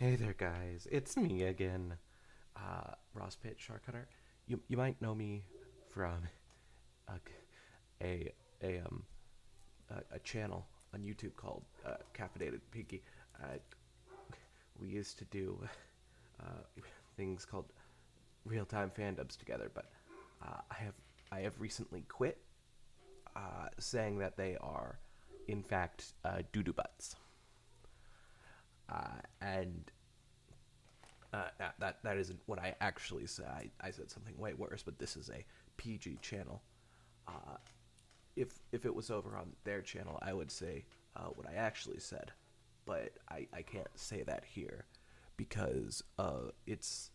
Hey there, guys. It's me again, Ross Pitt Shark Hunter. You might know me from a a a a channel on YouTube called Caffeinated Pinky. Uh, we used to do uh, things called real time fandubs together, but I have recently quit, saying that they are, in fact, doo doo butts. And that isn't what I actually said. I said something way worse, but this is a PG channel. Uh, if it was over on their channel, I would say what I actually said, but I can't say that here because it's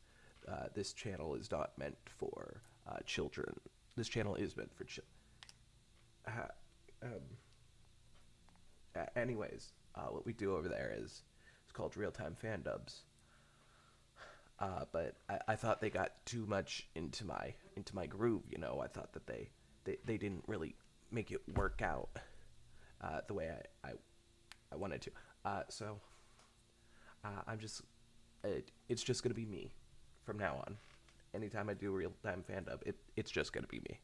this channel is not meant for children. This channel is meant for children. Um, Anyways, what we do over there is it's called real time fan dubs. But I thought they got too much into my groove. You know, I thought that they didn't really make it work out the way I wanted to. I'm just it's just gonna be me from now on. Anytime I do real time fan dub, it's just gonna be me.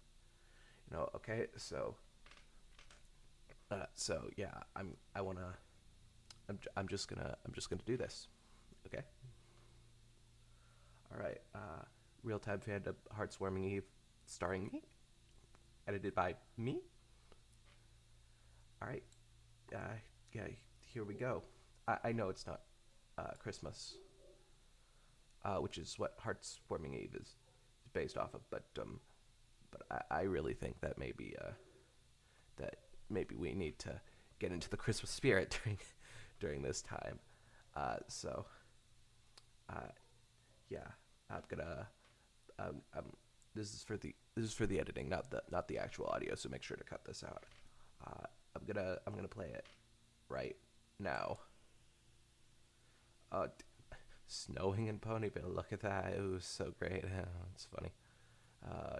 You know, okay? So yeah, I wanna I'm just gonna do this. Okay. All right. Real time fan dub Heartswarming Eve, starring me, edited by me. All right. Uh, yeah. Here we go. I know it's not Christmas, which is what Heartswarming Eve is based off of, but I really think that maybe we need to get into the Christmas spirit during this time. So uh, yeah, I'm gonna I'm this is for the editing, not the actual audio. So make sure to cut this out. I'm gonna play it right now. Uh, Snowing in Ponyville. Look at that. It was so great. It's funny.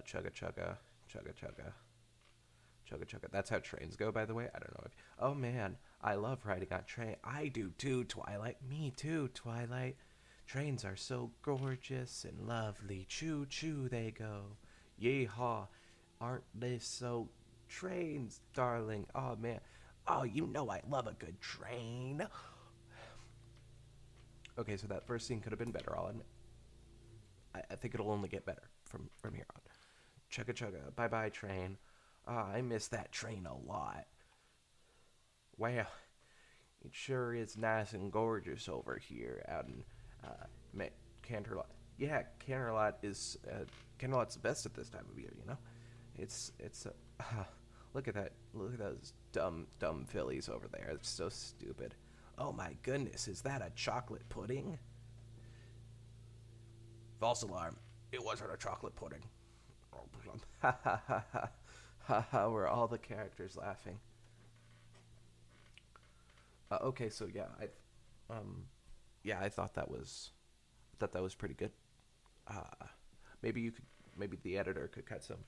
Chugga chugga, chugga chugga, chugga chugga. That's how trains go, by the way. I don't know if. Oh man, I love riding on train. I do too, Twilight. Me too, Twilight. Trains are so gorgeous and lovely. Choo choo they go. Yeehaw. Aren't they so trains, darling? Oh man. Oh, you know I love a good train. Okay, so that first scene could have been better. I'll admit. I think it'll only get better from here on. Chugga chugga. Bye bye train. I miss that train a lot. Well, it sure is nice and gorgeous over here out in Canterlot. Yeah, Canterlot's the best at this time of year. You know, look at that. Look at those dumb fillies over there. It's so stupid. Oh my goodness, is that a chocolate pudding? False alarm. It wasn't a chocolate pudding. Ha ha ha ha ha ha. Were all the characters laughing? Okay, so yeah, I thought that was pretty good. Uh, maybe maybe the editor could cut some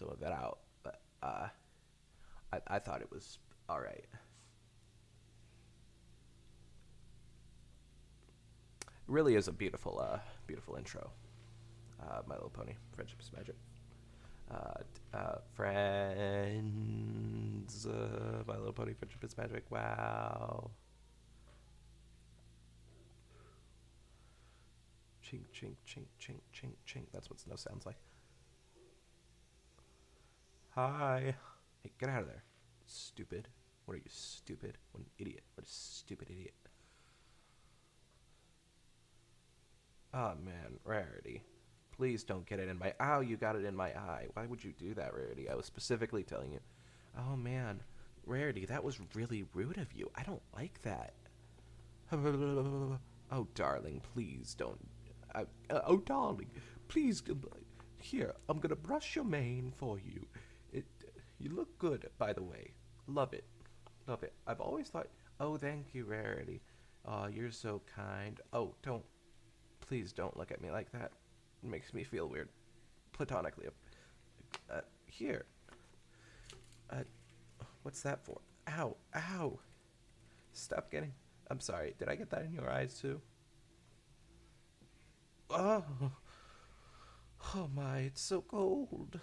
of it out, but I thought it was all right. It really is a beautiful intro. My Little Pony, Friendship is Magic. Friends, My Little Pony, Friendship is Magic. Wow. Chink, chink, chink, chink, chink, chink. That's what snow sounds like. Hi. Hey, get out of there. Stupid. What are you, stupid? What an idiot. What a stupid idiot. Oh, man. Rarity. Please don't get it in my. Ow, you got it in my eye. Why would you do that, Rarity? I was specifically telling you. Oh, man. Rarity, that was really rude of you. I don't like that. Oh, darling, please don't. Oh, darling, please. Here, I'm gonna brush your mane for you. It. You look good, by the way. Love it. Love it. I've always thought. Oh, thank you, Rarity. Oh, you're so kind. Oh, don't. Please don't look at me like that. It makes me feel weird. Platonically. Here. Uh, what's that for? Ow. Ow. Stop getting. I'm sorry. Did I get that in your eyes too? Oh, oh my, it's so cold.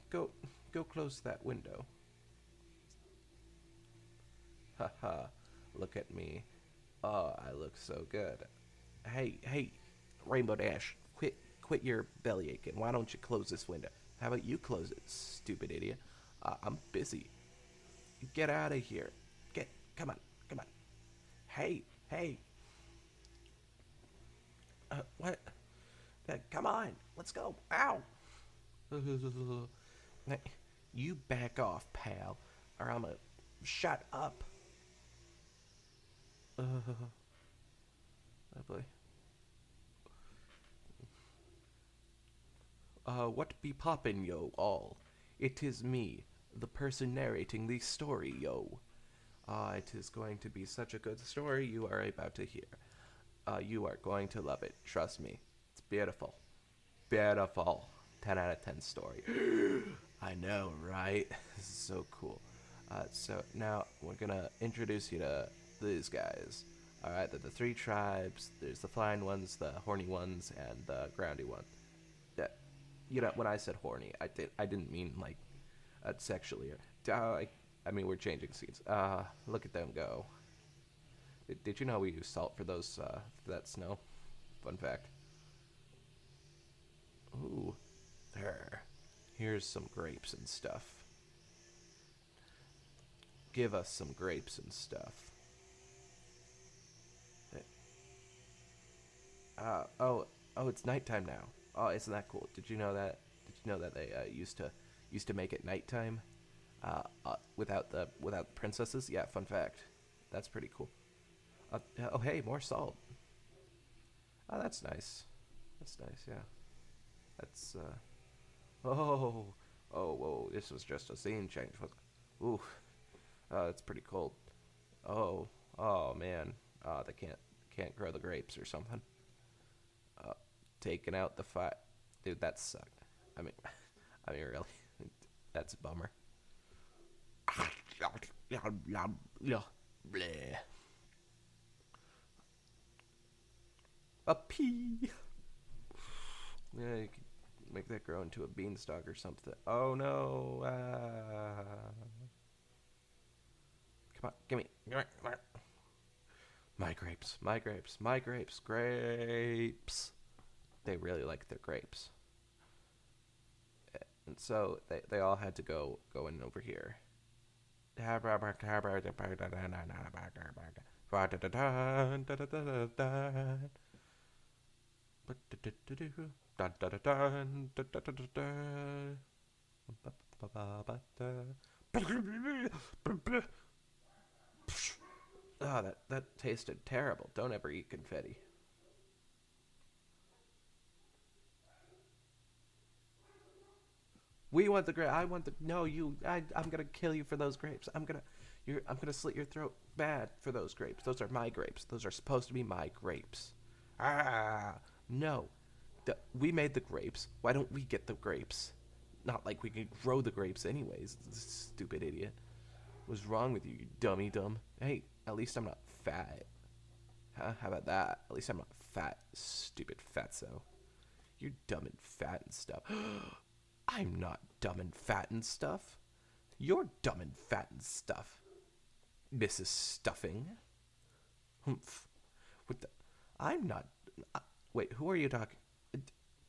Go, go close that window. Haha, look at me. Oh, I look so good. Hey, hey, Rainbow Dash, quit your belly aching. Why don't you close this window? How about you close it, stupid idiot? I'm busy. Get out of here. Come on, come on. Hey, hey. What? Come on, let's go. Ow. You back off, pal, or I'm gonna shut up. Oh boy. What be poppin', yo, all? It is me, the person narrating the story, yo. It is going to be such a good story you are about to hear. You are going to love it, trust me. It's beautiful. Beautiful. 10 out of 10 story. I know, right? This is so cool. So now we're gonna introduce you to these guys. Alright, the three tribes. There's the flying ones, the horny ones, and the groundy one. That, when I said horny, I didn't mean like sexually. I mean we're changing scenes. Look at them go. Did you know we use salt for those for that snow? Fun fact. Ooh, there. Here's some grapes and stuff. Give us some grapes and stuff. Oh, it's nighttime now. Oh, isn't that cool? Did you know that? Did you know that they used to make it nighttime, without princesses? Yeah, fun fact. That's pretty cool. Oh, hey, more salt. Oh, that's nice. That's nice. Yeah. That's Oh, whoa! This was just a scene change. Ooh, it's pretty cold. Oh man. They can't grow the grapes or something. Taking out the fire, dude. That sucked. I mean, really, that's a bummer. A pea. Yeah, you could make that grow into a beanstalk or something. Oh no! Come on, gimme. My grapes, my grapes, my grapes, grapes. They really like their grapes, and so they all had to go in over here. Ah, that tasted terrible. Don't ever eat confetti. We want the grape. I want the no. I'm gonna kill you for those grapes. I'm gonna slit your throat bad for those grapes. Those are my grapes. Those are supposed to be my grapes. Ah, no. We made the grapes. Why don't we get the grapes? Not like we can grow the grapes anyways. Stupid idiot. What's wrong with you, you dummy dumb? Hey, at least I'm not fat. Huh? How about that? At least I'm not fat, stupid fatso. You're dumb and fat and stuff. I'm not dumb and fat and stuff. You're dumb and fat and stuff, Mrs. Stuffing. Humph. What the? I'm not. Wait, who are you talking?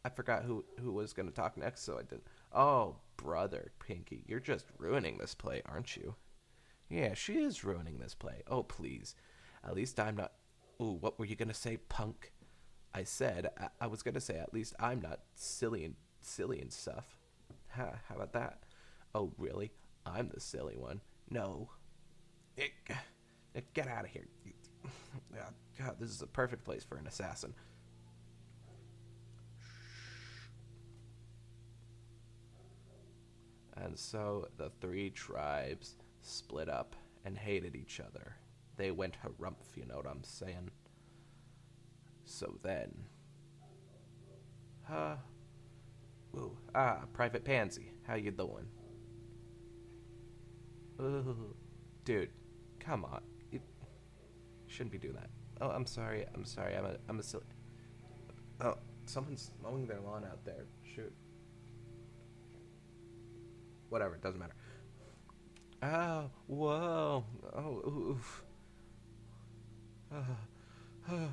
I forgot who was gonna talk next, so I didn't. Oh, brother, Pinky, you're just ruining this play, aren't you? Yeah, she is ruining this play. Oh, please. At least I'm not. Ooh, what were you gonna say, punk? I said I was gonna say at least I'm not silly and stuff. Ha, how about that? Oh, really? I'm the silly one. No. Get out of here. God, this is a perfect place for an assassin. And so the three tribes split up and hated each other. They went harumph, you know what I'm saying? So then, Private Pansy, how you doing? Ooh, dude, come on, you shouldn't be doing that. Oh, I'm sorry. I'm a silly. Oh, someone's mowing their lawn out there. Shoot. Whatever, it doesn't matter. Oh, whoa. Oh, oof. Oh, oh,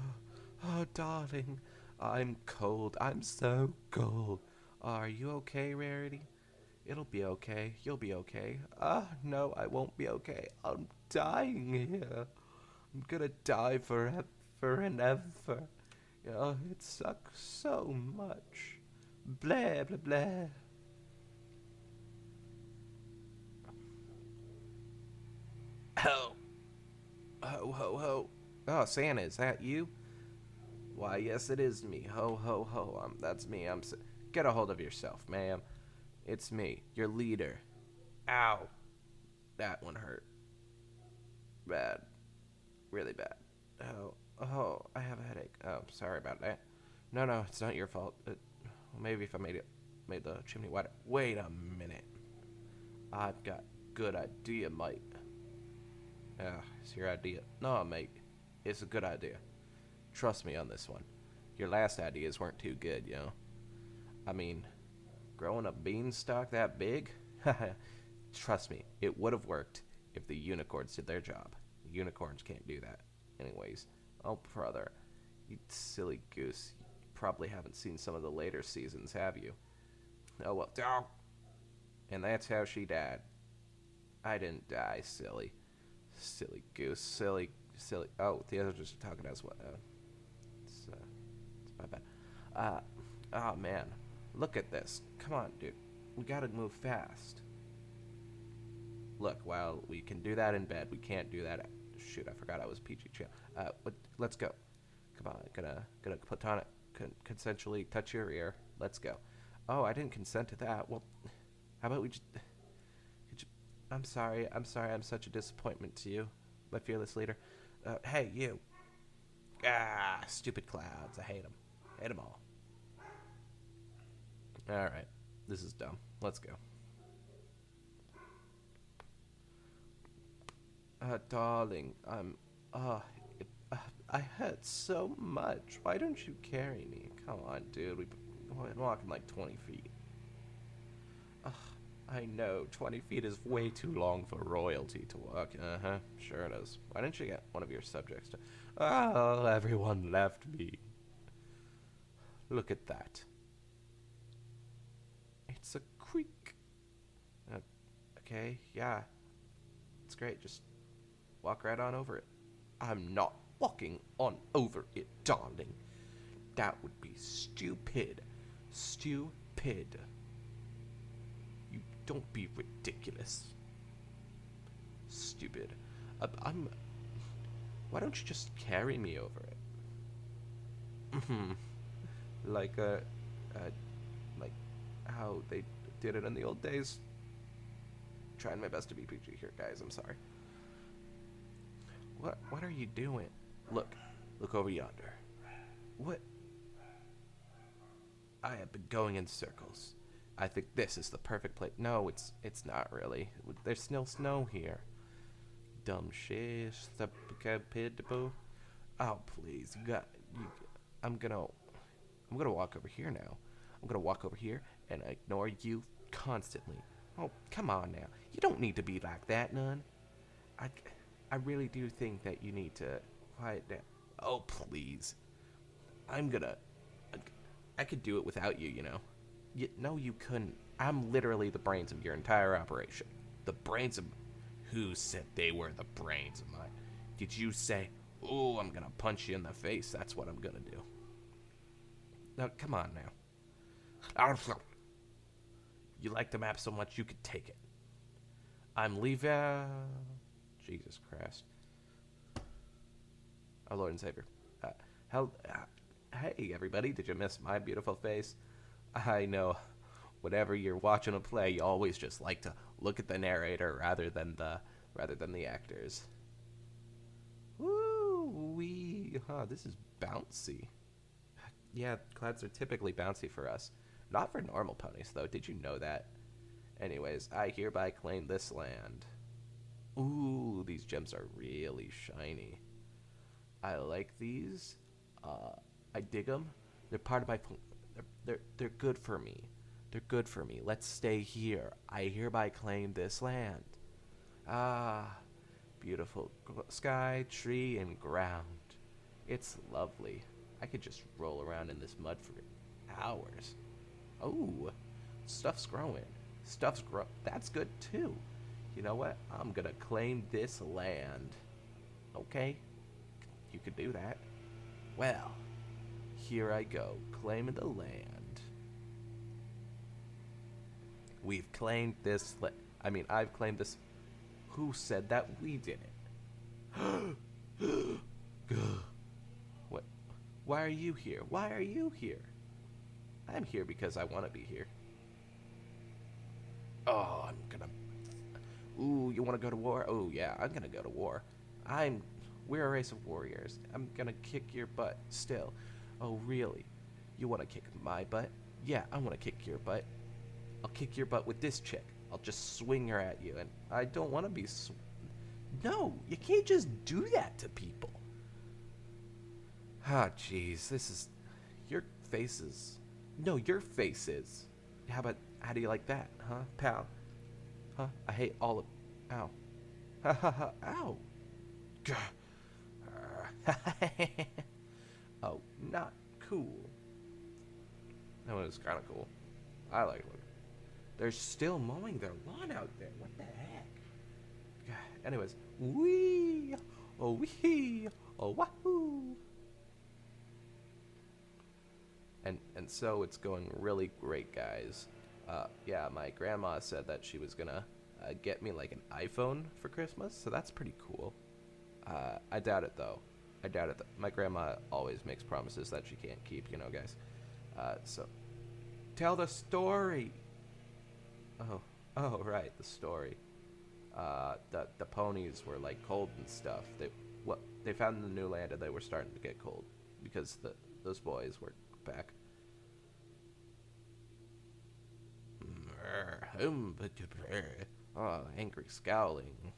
oh, darling. I'm cold. I'm so cold. Are you okay, Rarity? It'll be okay. You'll be okay. Ah, no, I won't be okay. I'm dying here. I'm gonna die forever and ever. Oh, it sucks so much. Blah, blah, blah. Oh, ho, ho, ho. Oh, Santa, is that you? Why, yes, it is me. Ho, ho, ho. That's me. Get a hold of yourself, ma'am. It's me, your leader. Ow. That one hurt. Bad. Really bad. Oh, I have a headache. Oh, sorry about that. No, no, it's not your fault. Maybe if I made the chimney wider. Wait a minute. I've got good idea, mate. It's your idea. No, mate. It's a good idea. Trust me on this one. Your last ideas weren't too good, you know. I mean, growing a beanstalk that big? Trust me, it would have worked if the unicorns did their job. The unicorns can't do that. Anyways, oh, brother, you silly goose. You probably haven't seen some of the later seasons, have you? Oh, well. Oh. And that's how she died. I didn't die, silly. Silly goose. Silly. Oh, the others are talking as well. It's my bad. Oh, man. Look at this. Come on, dude. We gotta move fast. Look, while we can do that in bed, we can't do that. Shoot, I forgot I was PG channel. Let's go. Come on, gonna platonic, consensually touch your ear. Let's go. Oh, I didn't consent to that. Well, how about we just? I'm sorry. I'm such a disappointment to you, my fearless leader. Hey, you. Ah, stupid clouds. I hate them. Hate them all. All right, this is dumb. Let's go. Darling, I hurt so much. Why don't you carry me? Come on, dude. We've been walking like 20 feet. I know, 20 feet is way too long for royalty to walk. Uh-huh, sure it is. Why didn't you get one of your subjects to... Oh, everyone left me. Look at that. It's a creek. Okay, yeah. It's great, just walk right on over it. I'm not walking on over it, darling. That would be stupid. Stupid. You don't be ridiculous. Stupid. Why don't you just carry me over it? like like how they did it in the old days. Trying my best to be PG here, guys. I'm sorry. What are you doing? Look over yonder. What? I have been going in circles. I think this is the perfect place. No, it's not really. There's still snow here. Dumb shish, the pitbull. Oh please, I'm gonna walk over here now. I'm gonna walk over here and ignore you constantly. Oh, come on now. You don't need to be like that, none. I really do think that you need to quiet down. Oh, please. I could do it without you, you know. No, you couldn't. I'm literally the brains of your entire operation. The brains of... Who said they were the brains of mine? Did you say, oh, I'm gonna punch you in the face? That's what I'm gonna do. Now, come on now. You like the map so much you could take it. I'm leaving... Jesus Christ. Our Lord and Savior. Hey, everybody. Did you miss my beautiful face? I know. Whenever you're watching a play, you always just like to look at the narrator rather than the actors. Woo wee! Huh, this is bouncy. Yeah, clouds are typically bouncy for us. Not for normal ponies, though. Did you know that? Anyways, I hereby claim this land. Ooh, these gems are really shiny. I like these. I dig them. They're part of my. They're good for me. They're good for me. Let's stay here. I hereby claim this land. Ah, beautiful sky, tree, and ground. It's lovely. I could just roll around in this mud for hours. Oh, stuff's growing. That's good too. You know what? I'm gonna claim this land. Okay, you could do that. Well, here I go, claiming the land. We've claimed this. I've claimed this. Who said that? We did it. What? Why are you here? Why are you here? I'm here because I want to be here. Oh, I'm gonna. Ooh, you want to go to war? Oh yeah, I'm gonna go to war. I'm. We're a race of warriors. I'm gonna kick your butt still. Oh really? You want to kick my butt? Yeah, I want to kick your butt. I'll kick your butt with this chick. I'll just swing her at you, and I don't want to be. No, you can't just do that to people. Ah, jeez, this is. Your face is. No, your face is. How do you like that, huh, pal? Huh? I hate all of. Ow. Ha ha ha. Ow. Oh, not cool. That one was kind of cool. I like it. They're still mowing their lawn out there. What the heck? Anyways, wee, oh wee, oh wahoo. And so it's going really great, guys. Yeah, my grandma said that she was gonna get me like an iPhone for Christmas, so that's pretty cool. I doubt it though. I doubt it. My grandma always makes promises that she can't keep, you know, guys. So tell the story. Oh, right, the story. The ponies were like cold and stuff. They found in the new land and they were starting to get cold because those boys were back. Oh, angry scowling.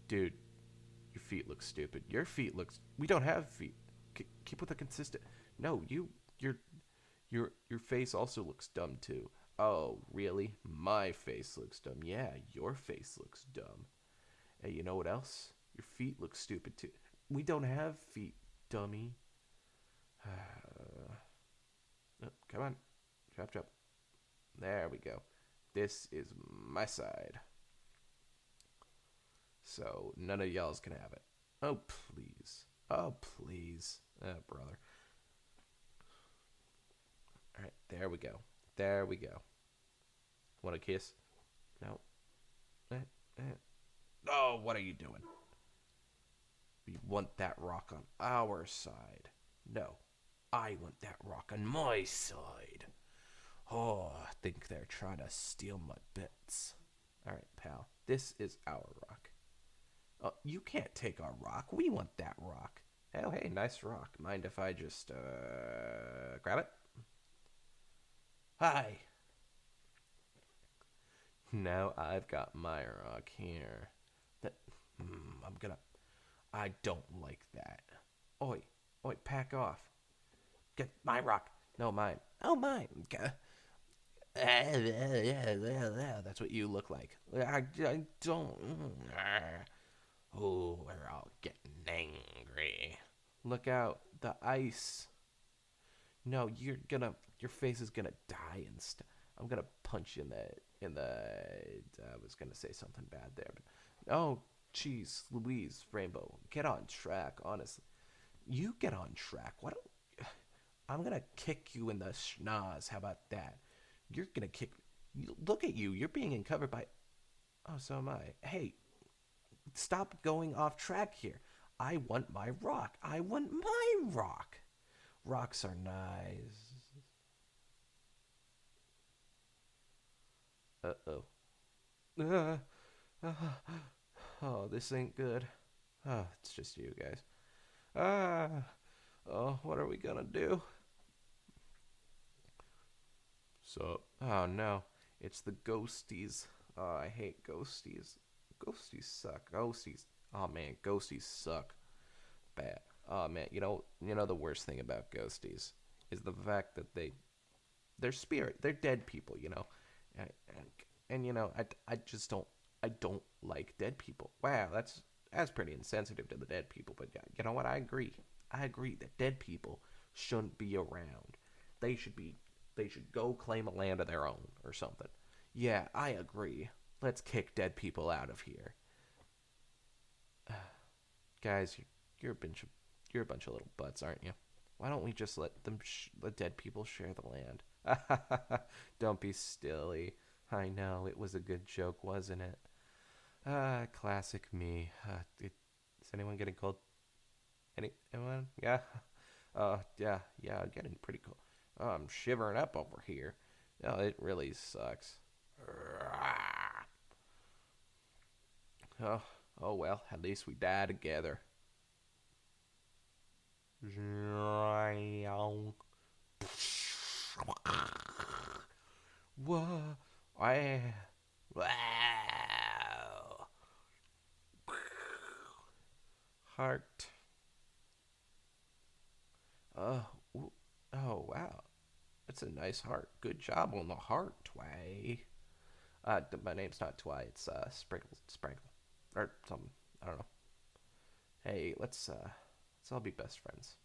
Dude, your feet look stupid. Your feet looks. We don't have feet. Keep with a consistent. No, your face also looks dumb too. Oh, really? My face looks dumb. Yeah, your face looks dumb. Hey, you know what else? Your feet look stupid too. We don't have feet, dummy. Oh, come on. Chop, chop. There we go. This is my side. So none of y'all's can have it. Oh, please. Oh, please. Brother. All right, there we go. There we go. Want a kiss? No. Oh, what are you doing? We want that rock on our side. No, I want that rock on my side. Oh, I think they're trying to steal my bits. All right, pal. This is our rock. Oh, you can't take our rock. We want that rock. Oh, hey, nice rock. Mind if I just grab it? Hi. Now I've got my rock here. I don't like that. Oi, oi, pack off. Get my rock. No, mine. Oh, mine. That's what you look like. I don't. Oh, we're all getting angry. Look out, the ice. No, your face is gonna die and stuff. I'm gonna punch you in the. I was gonna say something bad there, but oh, jeez, Louise, Rainbow, get on track. Honestly, you get on track. Why don't? I'm gonna kick you in the schnoz. How about that? You're gonna kick. Look at you. You're being uncovered by. Oh, so am I. Hey, stop going off track here. I want my rock. I want my rock. Rocks are nice. Uh-oh. Oh, this ain't good. Oh, it's just you guys. Oh, what are we gonna do? So, oh no, it's the ghosties. Oh, I hate ghosties. Ghosties suck. Ghosties. Oh man, ghosties suck. Bad. Oh man, you know the worst thing about ghosties. is the fact that they're spirit, they're dead people, and, and, and I just don't like dead people. Wow, that's pretty insensitive to the dead people, but yeah, you know what? I agree that dead people shouldn't be around. They should be they should go claim a land of their own or something. Yeah, I agree. Let's kick dead people out of here. Guys, you're a bunch of little butts, aren't you? Why don't we just let dead people share the land? Don't be silly. I know it was a good joke, wasn't it? Classic me. Is anyone getting cold? Anyone? Yeah. Yeah, getting pretty cold. Oh, I'm shivering up over here. Oh, it really sucks. Oh, oh well. At least we die together. Whoa! I. Wow! Heart. Oh, oh wow! It's a nice heart. Good job on the heart, Tway. My name's not Tway. It's Sprinkle, or something. I don't know. Hey, let's all be best friends.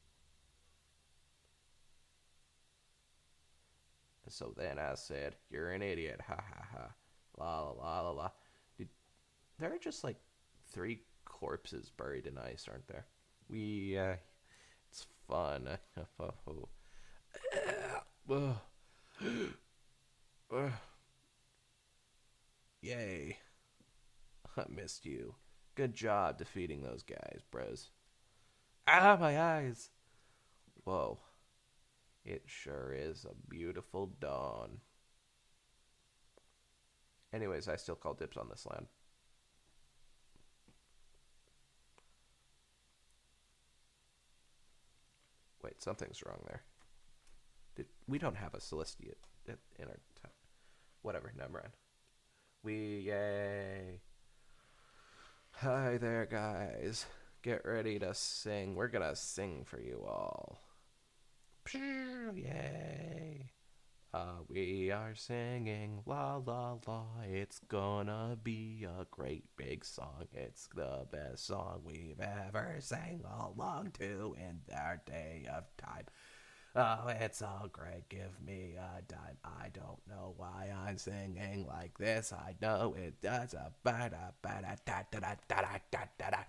So then I said, "You're an idiot." Ha ha ha. La la la la la. Did, there are just like three corpses buried in ice, aren't there? It's fun. Yay. I missed you. Good job defeating those guys, bros. Ah, my eyes. Whoa. It sure is a beautiful dawn. Anyways, I still call dibs on this land. Wait, something's wrong there. We don't have a Celestia in our town. Whatever, never mind. Yay. Hi there, guys. Get ready to sing. We're gonna sing for you all. Yay. We are singing la la la. It's gonna be a great big song. It's the best song we've ever sang along to in our day of time. Oh, it's all great. Give me a dime. I don't know why I'm singing like this. I know it does a ba da ba da da da da da da da da.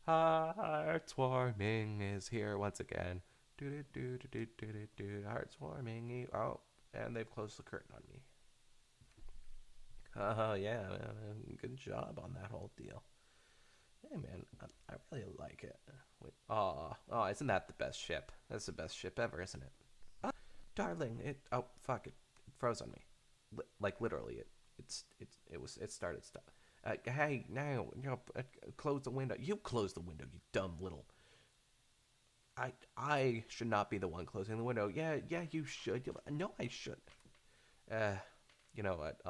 Heartwarming is here once again. Do do do do do do do. Heartwarming. Oh, and they've closed the curtain on me. Oh yeah, good job on that whole deal. Hey man, I really like it. Wait, oh, isn't that the best ship? That's the best ship ever, isn't it? Oh, darling, oh fuck, it froze on me. Like literally, it started stuff. Hey, now, close the window. You close the window, you dumb little. I should not be the one closing the window. Yeah, you should. No, I should. Uh, you know what?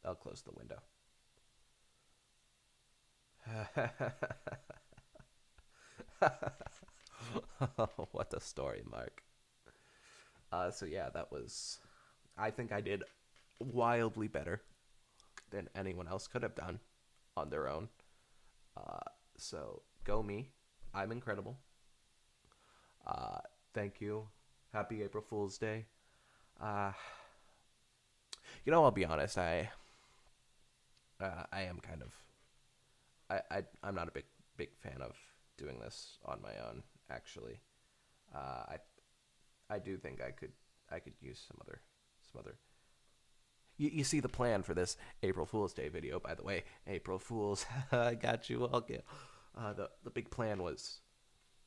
I'll close the window. What a story, Mark. So yeah, that was. I think I did wildly better than anyone else could have done on their own. Uh, so go me. I'm incredible. Uh, Thank you. Happy April Fool's Day. Uh, I'll be honest. I am kind of. I'm not a big fan of doing this on my own. Actually, I do think I could use some other. You see the plan for this April Fool's Day video, by the way. April Fools, I got you all. The big plan was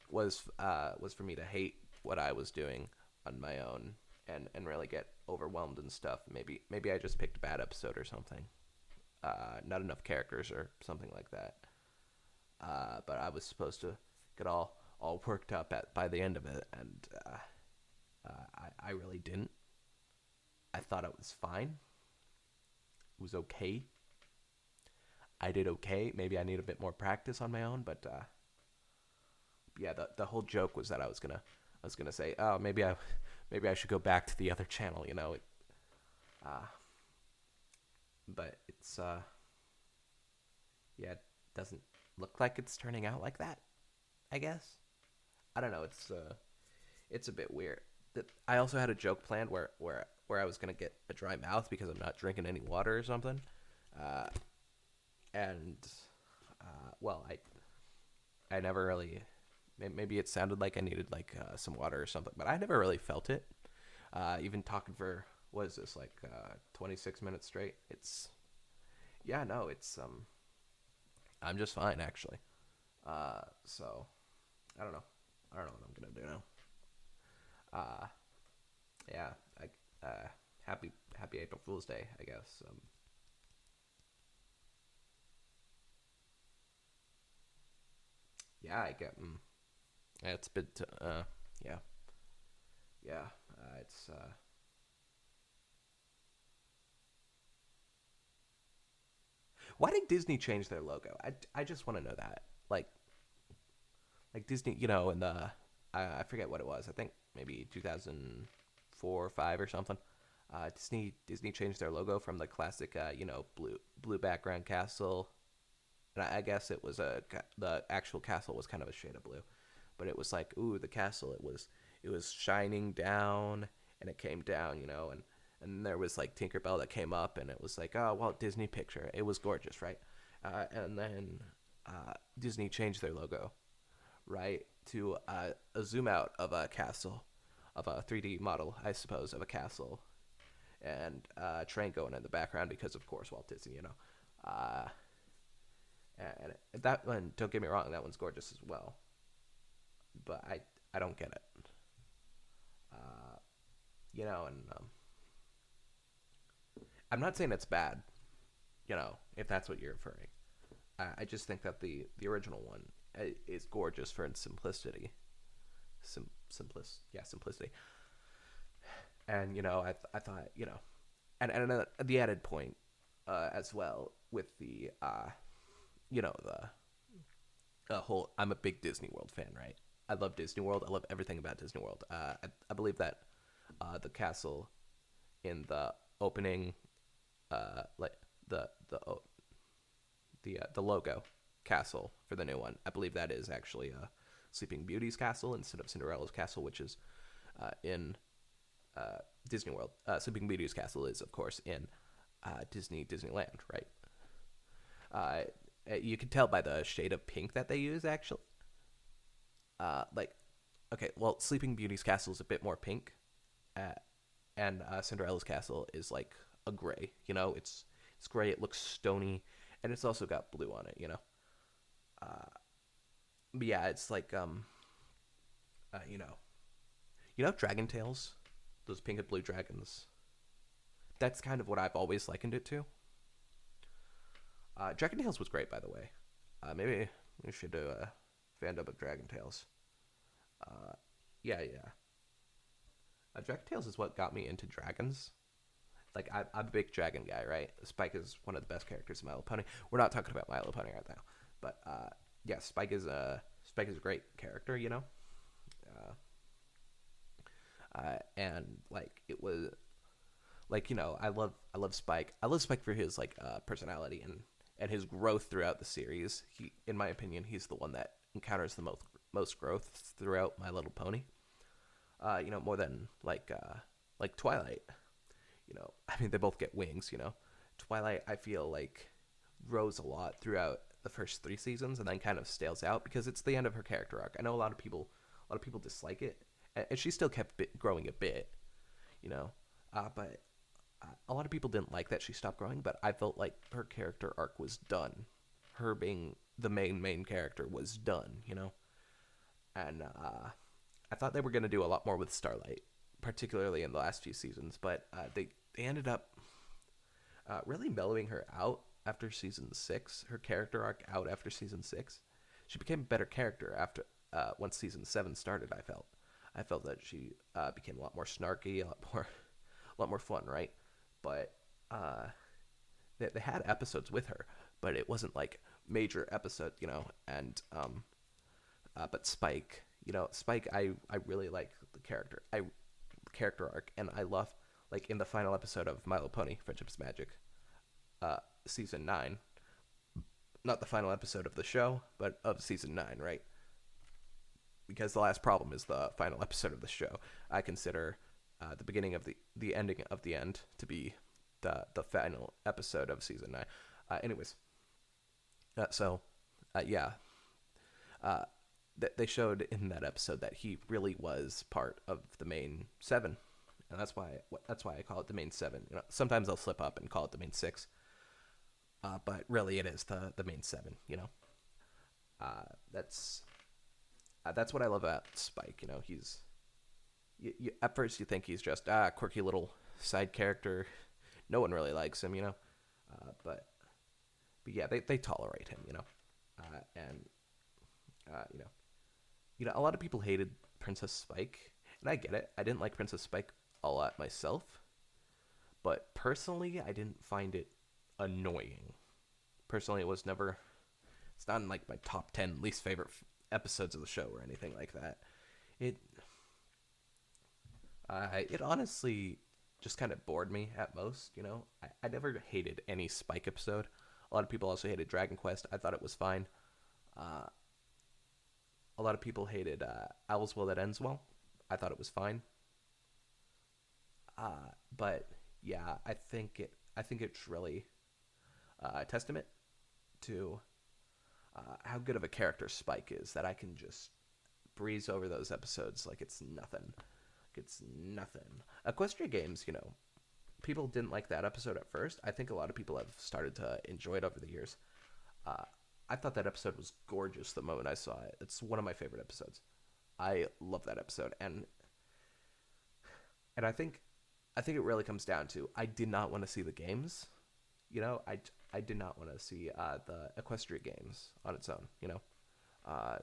for me to hate what I was doing on my own and really get overwhelmed and stuff. Maybe I just picked a bad episode or something. Not enough characters or something like that. But I was supposed to get all worked up by the end of it, and I really didn't. I thought it was fine. It was okay. I did okay. Maybe I need a bit more practice on my own, but yeah, the whole joke was that I was gonna say, oh, maybe I should go back to the other channel, you know. Uh, but it's yeah, it doesn't look like it's turning out like that. I guess I don't know. It's a bit weird. I also had a joke planned where I was gonna get a dry mouth because I'm not drinking any water or something, uh, and well, I never really. Maybe it sounded like I needed like some water or something, but I never really felt it. Even talking for what is this like 26 minutes straight? It's yeah, no, it's I'm just fine actually. So I don't know. I don't know what I'm gonna do now. Uh, yeah, happy April Fool's Day, I guess. Yeah, I get. Yeah, it's a bit. Yeah, yeah. It's. Why did Disney change their logo? I just want to know that. Like Disney, you know, in the I forget what it was. I think maybe 2004 or five or something. Disney changed their logo from the classic, blue background castle, and I guess it was the actual castle was kind of a shade of blue, but it was like, ooh, the castle. It was shining down, and it came down, and there was like Tinkerbell that came up, and it was like, oh, Walt Disney picture. It was gorgeous, right? And then Disney changed their logo, right, to a zoom out of a castle, of a 3D model, I suppose, of a castle, and a train going in the background because, of course, Walt Disney, Uh, and that one, don't get me wrong, that one's gorgeous as well, but I don't get it. Uh, and I'm not saying it's bad, if that's what you're referring. I just think that the original one is gorgeous for its simplicity. Simplicity. And I thought, and the added point as well with the the whole. I'm a big Disney World fan, right? I love Disney World. I love everything about Disney World. I believe that the castle in the opening, like the logo castle for the new one. I believe that is actually Sleeping Beauty's castle instead of Cinderella's castle, which is in Disney World. Sleeping Beauty's castle is, of course, in Disneyland, right? You can tell by the shade of pink that they use, actually. Like, okay, well, Sleeping Beauty's castle is a bit more pink, uh, and Cinderella's castle is like a gray. It's gray. It looks stony, and it's also got blue on it. Uh, but yeah, it's like uh, you know, Dragon Tales, those pink and blue dragons. That's kind of what I've always likened it to. Dragon Tales was great, by the way. Maybe we should do a Fandub of Dragon Tales. Uh, yeah, yeah. Dragon Tales is what got me into dragons. Like, I'm a big dragon guy, right? Spike is one of the best characters in My Little Pony. We're not talking about My Little Pony right now, but yeah, Spike is a great character, and like it was like I love Spike. I love Spike for his like personality and his growth throughout the series. In my opinion, he's the one that encounters the most growth throughout My Little Pony. More than like Twilight. I mean, they both get wings. Twilight, I feel like grows a lot throughout the first three seasons and then kind of stales out because it's the end of her character arc. I know a lot of people dislike it, and she still kept growing a bit, but a lot of people didn't like that she stopped growing. But I felt like her character arc was done. Her being the main character was done, and I thought they were going to do a lot more with Starlight, particularly in the last few seasons, but they ended up really mellowing her out after season 6. Her character arc out after season 6. She became a better character after once season 7 started. I felt that she became a lot more snarky, a lot more fun, right? But they had episodes with her, but it wasn't like major episode, and but Spike, Spike, I really like the character arc, and I love, like, in the final episode of My Little Pony: Friendship's Magic, uh, season 9, not the final episode of the show, but of season 9, right? Because the last problem is the final episode of the show. I consider the beginning of the ending of the end to be the final episode of season 9. Anyways, so yeah, uh, they showed in that episode that he really was part of the main 7, and that's why I call it the main 7. Sometimes I'll slip up and call it the main 6, but really it is the main 7. Uh, that's that's what I love about Spike. He's at first you think he's just a quirky little side character. No one really likes him, but yeah, they tolerate him, and uh, you know, a lot of people hated Princess Spike, and I get it. I didn't like Princess Spike a lot myself, but personally, I didn't find it annoying. Personally, it was never. It's not in like my top 10 least favorite episodes of the show or anything like that. It it honestly just kind of bored me at most. I never hated any Spike episode. A lot of people also hated Dragon Quest. I thought it was fine. Uh, a lot of people hated All's Well That Ends Well. I thought it was fine. But yeah, I think it's really a testament to how good of a character Spike is that I can just breeze over those episodes like it's nothing. Like it's nothing. Equestria Games, people didn't like that episode at first. I think a lot of people have started to enjoy it over the years. Uh, I thought that episode was gorgeous the moment I saw it. It's one of my favorite episodes. I love that episode, and I think it really comes down to I did not want to see the games. I did not want to see the Equestria Games on its own.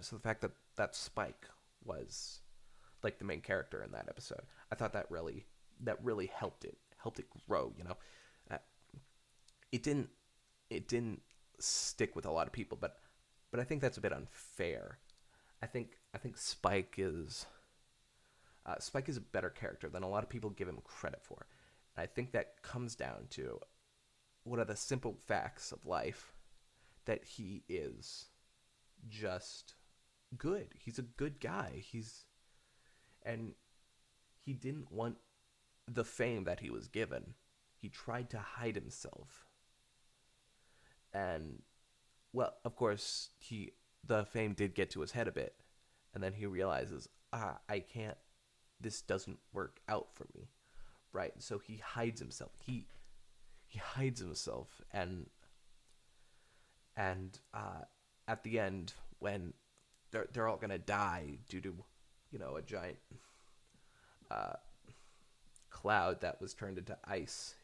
So the fact that Spike was like the main character in that episode, I thought that really helped it grow. Uh, it didn't stick with a lot of people, but I think that's a bit unfair. I think Spike is a better character than a lot of people give him credit for. And I think that comes down to one of the simple facts of life, that he is just good. He's a good guy. And he didn't want the fame that he was given. He tried to hide himself. And well, of course, the fame did get to his head a bit, and then he realizes, I can't. This doesn't work out for me, right? So he hides himself. He hides himself, and at the end, when they're all gonna die due to a giant uh, cloud that was turned into ice,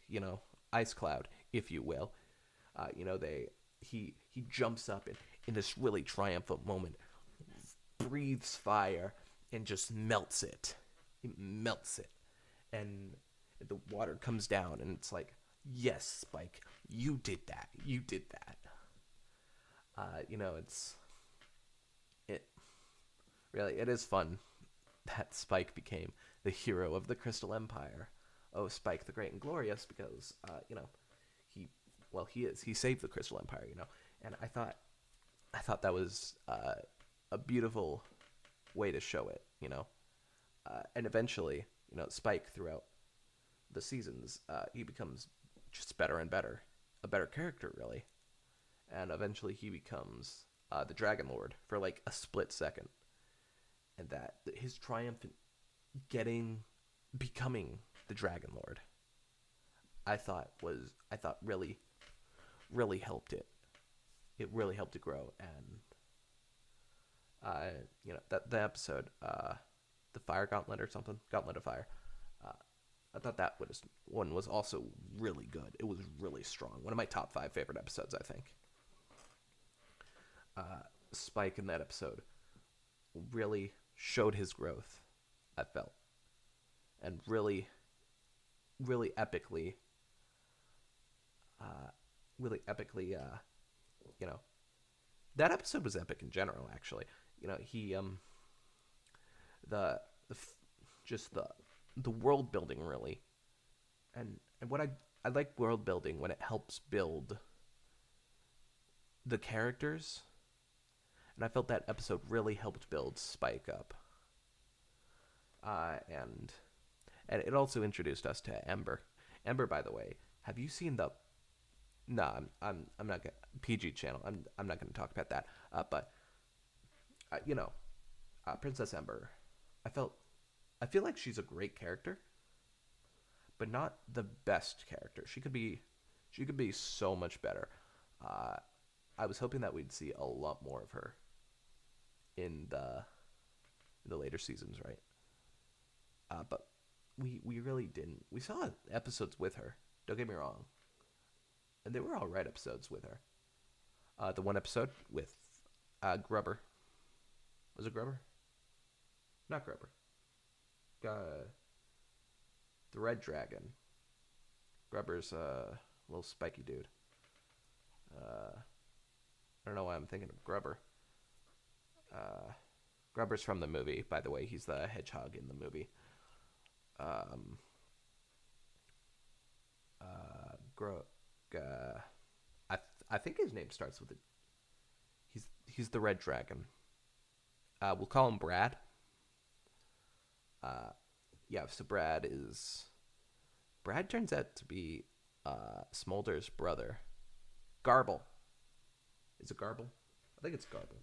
ice cloud, if you will. He jumps up and in this really triumphant moment, breathes fire and just melts it. He melts it, and the water comes down, and it's like, yes, Spike, you did that. You did that. It really, it is fun that Spike became the hero of the Crystal Empire. Oh, Spike the Great and Glorious, because he saved the Crystal Empire, and I thought that was a beautiful way to show it, and eventually, Spike, throughout the seasons, he becomes just better and better, a better character, really, and eventually he becomes the Dragon Lord for like a split second, and that his triumph in becoming the Dragon Lord, I thought really, really helped it. It really helped it grow, and that the episode, the Fire Gauntlet or something, Gauntlet of Fire. Uh, I thought that one was also really good. It was really strong. One of my top 5 favorite episodes, I think. Spike in that episode really showed his growth, I felt, and really, really epically, really epically, you know, that episode was epic in general. Actually, he the just the world building really, and what I like world building when it helps build the characters, and I felt that episode really helped build Spike up, and it also introduced us to Ember. Ember, by the way, have you seen the? No, I'm not gonna PG channel. I'm not gonna talk about that. But you know, Princess Ember, I felt I feel like she's a great character, but not the best character. She could be so much better. Uh, I was hoping that we'd see a lot more of her in the later seasons, right? But we really didn't. We saw episodes with her. Don't get me wrong, and they were all right episodes with her. The one episode with Grubber, was it Grubber? Not Grubber. Uh, the Red Dragon. Grubber's a little spiky dude. I don't know why I'm thinking of Grubber. Uh, Grubber's from the movie, by the way. He's the hedgehog in the movie. Um, Gro- I think his name starts with it. He's the Red Dragon. We'll call him Brad. Uh, yeah. So Brad turns out to be Smolder's brother. Garble. Is it Garble? I think it's Garble.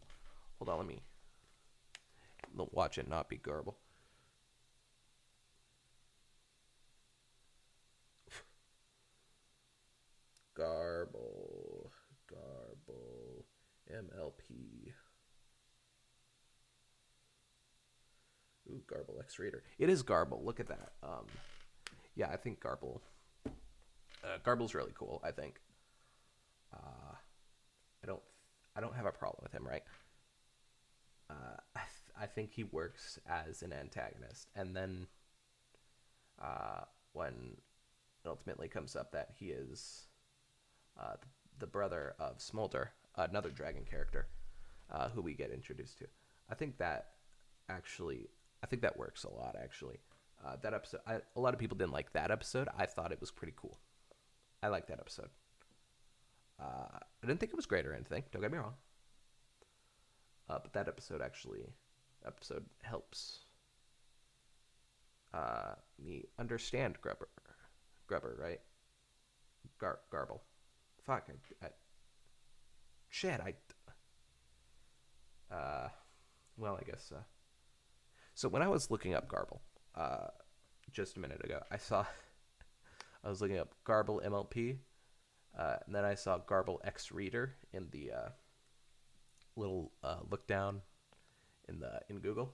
Hold on, let me watch it not be Garble. Garble. MLP. Ooh, Garble X Reader. It is Garble. Look at that. Yeah, I think Garble's really cool. I think. I don't. I don't have a problem with him, right? I think he works as an antagonist, and then when it ultimately comes up that he is uh, the brother of Smolder, another dragon character, who we get introduced to, I think that actually, I think that works a lot. Actually, that episode, a lot of people didn't like that episode. I thought it was pretty cool. I liked that episode. I didn't think it was great or anything. Don't get me wrong. But that episode helps me understand Grubber, right? Garble. Fuck. Shit. Well, I guess. So when I was looking up Garble, just a minute ago, I was looking up Garble MLP, and then I saw Garble X Reader in the little look down in Google.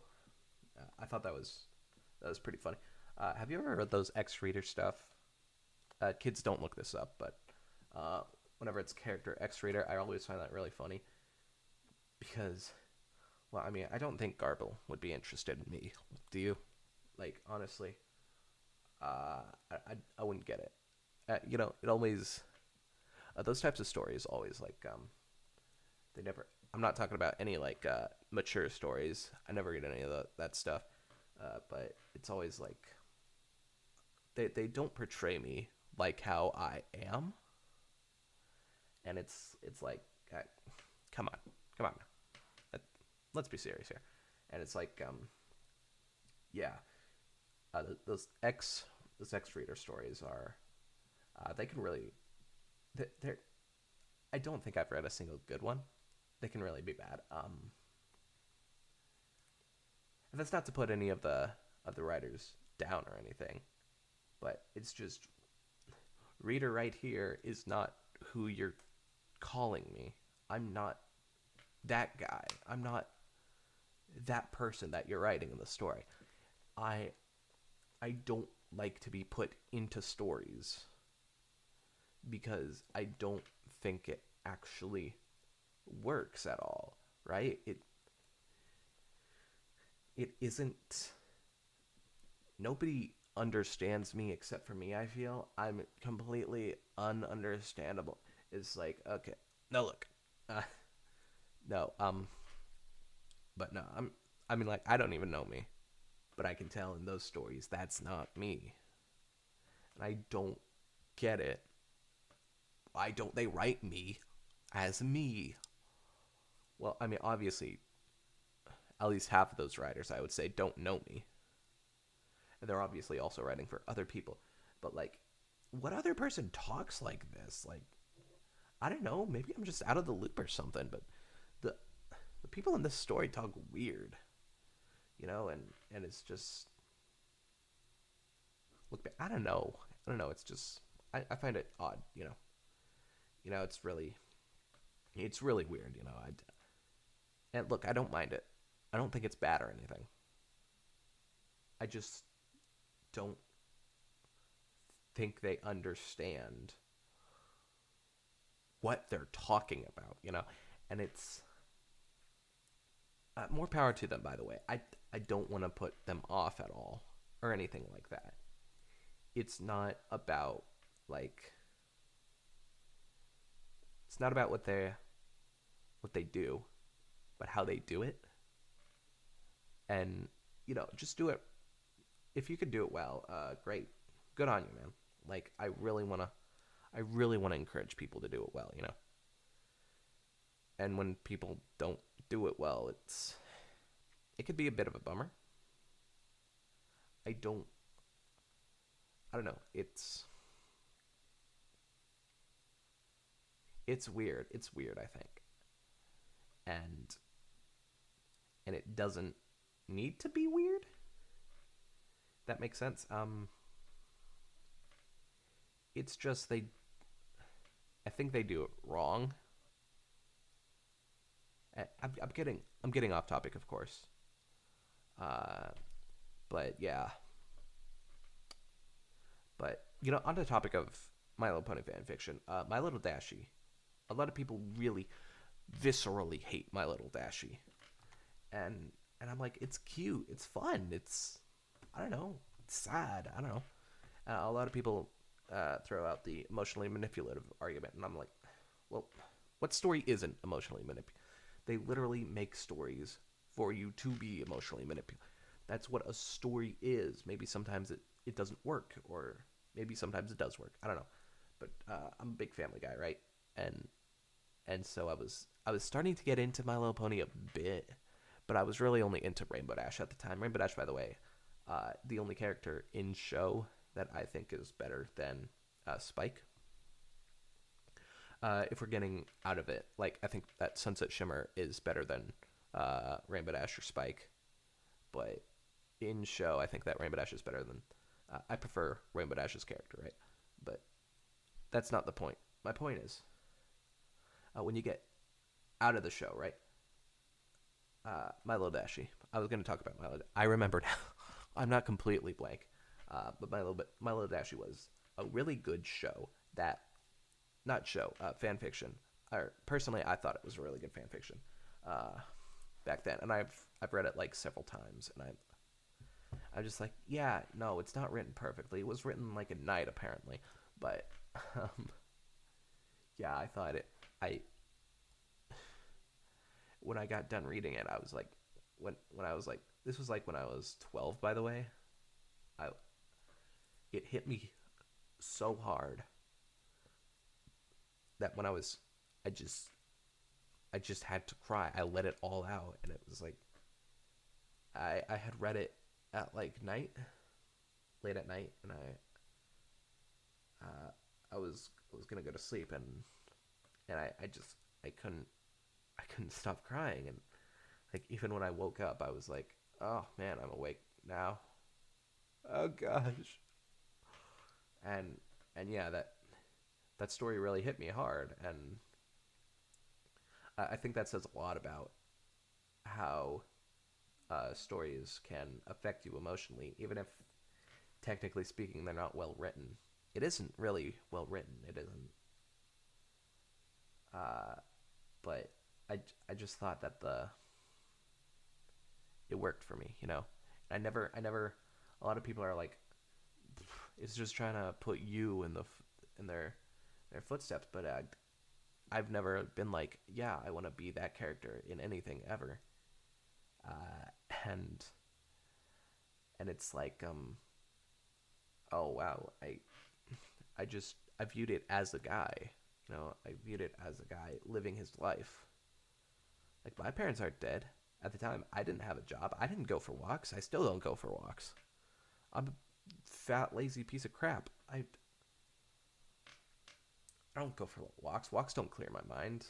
I thought that was pretty funny. Have you ever read those X Reader stuff? Kids don't look this up, but whenever it's character X Reader, I always find that really funny because, well, I mean, I don't think Garble would be interested in me. Do you? Like, honestly, I wouldn't get it. It always those types of stories always like they never. I'm not talking about any like mature stories. I never read any of that stuff. But it's always like they don't portray me like how I am, and it's like, come on, let's be serious here. And it's like, yeah, those X Reader stories are, they can really, they're. I don't think I've read a single good one. They can really be bad. And that's not to put any of the writers down or anything, but it's just reader right here is not who you're calling me. I'm not that guy. I'm not that person that you're writing in the story. I don't like to be put into stories because I don't think it actually works at all, right? It isn't. Nobody understands me except for me. I feel I'm completely ununderstandable. It's like, okay, no, look, no, but no, I mean, like, I don't even know me. but I can tell in those stories that's not me. And I don't get it. Why don't they write me as me? Well, I mean, obviously, at least half of those writers, I would say, don't know me. And they're obviously also writing for other people. But, like, what other person talks like this? Like, I don't know. Maybe I'm just out of the loop or something. But the the people in this story talk weird, and it's just look. I don't know. I don't know. It's just I find it odd. It's really weird. And look, I don't mind it. I don't think it's bad or anything. I just don't think they understand what they're talking about. And it's more power to them, by the way. I don't want to put them off at all or anything like that. It's not about like it's not about what they do, but how they do it. And just do it. If you could do it well, great, good on you, man. Like I really want to encourage people to do it well. And when people don't do it well, it could be a bit of a bummer. I don't I don't know. It's weird. It's weird, I think. And it doesn't need to be weird. That makes sense. It's just I think they do it wrong. I'm getting off topic, of course. Uh, but yeah. But on the topic of My Little Pony fan fiction, My Little Dashie. A lot of people really viscerally hate My Little Dashie, and I'm like, it's cute, it's fun, I don't know, it's sad, I don't know. A lot of people throw out the emotionally manipulative argument, and I'm like, well, what story isn't emotionally manipulative? They literally make stories for you to be emotionally manipulative. That's what a story is. Maybe sometimes it doesn't work, or maybe sometimes it does work. I don't know. But I'm a big Family Guy, right? And so I was starting to get into My Little Pony a bit, but I was really only into Rainbow Dash at the time. Rainbow Dash, by the way, the only character in show that I think is better than Spike. If we're getting out of it, like, I think that Sunset Shimmer is better than Rainbow Dash or Spike, but in show, I think that Rainbow Dash is better than. I prefer Rainbow Dash's character, right? But that's not the point. My point is, when you get out of the show, right? My Little Dashie. I was going to talk about My Little. I remember now. I'm not completely blank, but My Little Dashie was a really good show. Fan fiction. Or personally, I thought it was a really good fan fiction back then, and I've read it like several times, and I'm just like, yeah, no, it's not written perfectly. It was written like at night, apparently, but yeah, I thought it. When I got done reading it, I was like, when I was like, this was like when I was 12, by the way. I It hit me so hard that when I just had to cry. I let it all out, and it was like I had read it at like late at night, and I was gonna go to sleep, and I couldn't stop crying, and like even when I woke up, I was like, oh man, I'm awake now. Oh gosh. And yeah, that story really hit me hard, and I think that says a lot about how stories can affect you emotionally, even if technically speaking they're not well written. It isn't really well written. It isn't. But I just thought that it worked for me. I never. A lot of people are like, it's just trying to put you in their footsteps, but I've never been like, yeah, I want to be that character in anything ever. And and it's like oh wow, I viewed it as a guy, I viewed it as a guy living his life. Like my parents aren't dead. At the time, I didn't have a job. I didn't go for walks. I still don't go for walks. I'm a fat, lazy piece of crap. I don't go for walks. Walks don't clear my mind,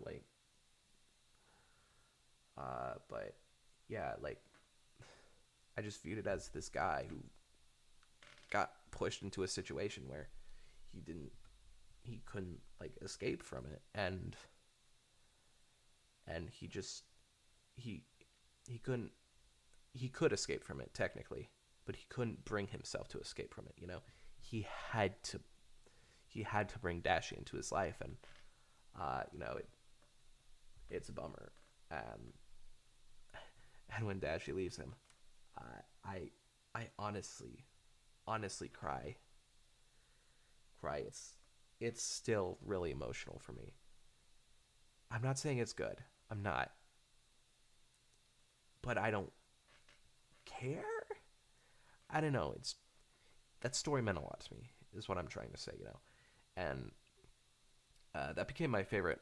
like but yeah, like I just viewed it as this guy who got pushed into a situation where he couldn't like escape from it, and he he couldn't he could escape from it technically, but he couldn't bring himself to escape from it. He had to he had to bring Dashi into his life, and it's a bummer. Um, and when Dashi leaves him, I I honestly cry. It's still really emotional for me. I'm not saying it's good. I'm not, but I don't care. I don't know. It's that story meant a lot to me. Is what I'm trying to say. And that became my favorite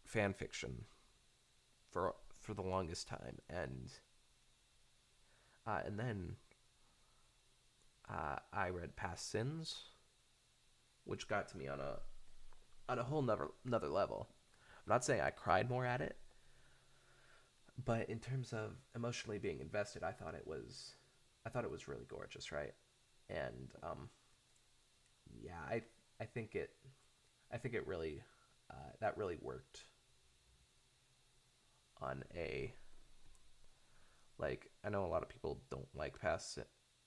fan fiction for the longest time, and then I read Past Sins, which got to me on a whole another level. I'm not saying I cried more at it, but in terms of emotionally being invested, I thought it was really gorgeous, right? And yeah, I think it really that really worked on a like I know a lot of people don't like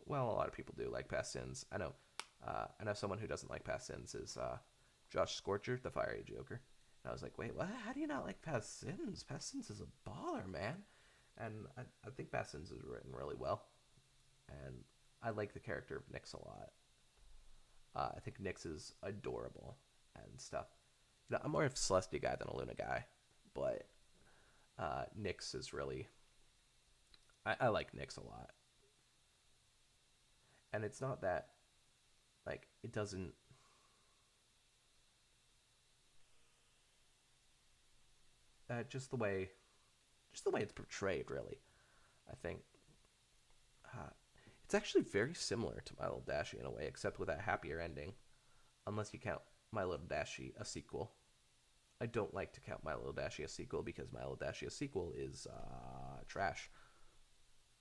well, a lot of people do like Past Sins. I know someone who doesn't like Past Sins is Josh Scorcher, the Fiery Joker. And I was like, wait, what? How do you not like Past Sins? Past Sins is a baller, man. And I think Past Sins is written really well. And I like the character of Nyx a lot. I think Nyx is adorable and stuff. I'm more of a Celestia guy than a Luna guy, but Nyx is really. I like Nyx a lot. And it's not that, like, it doesn't. Just the way it's portrayed, really. I think uh, it's actually very similar to My Little Dashie in a way, except with a happier ending, unless you count My Little Dashie a sequel. I don't like to count My Little Dashie a sequel because My Little Dashie a sequel is trash.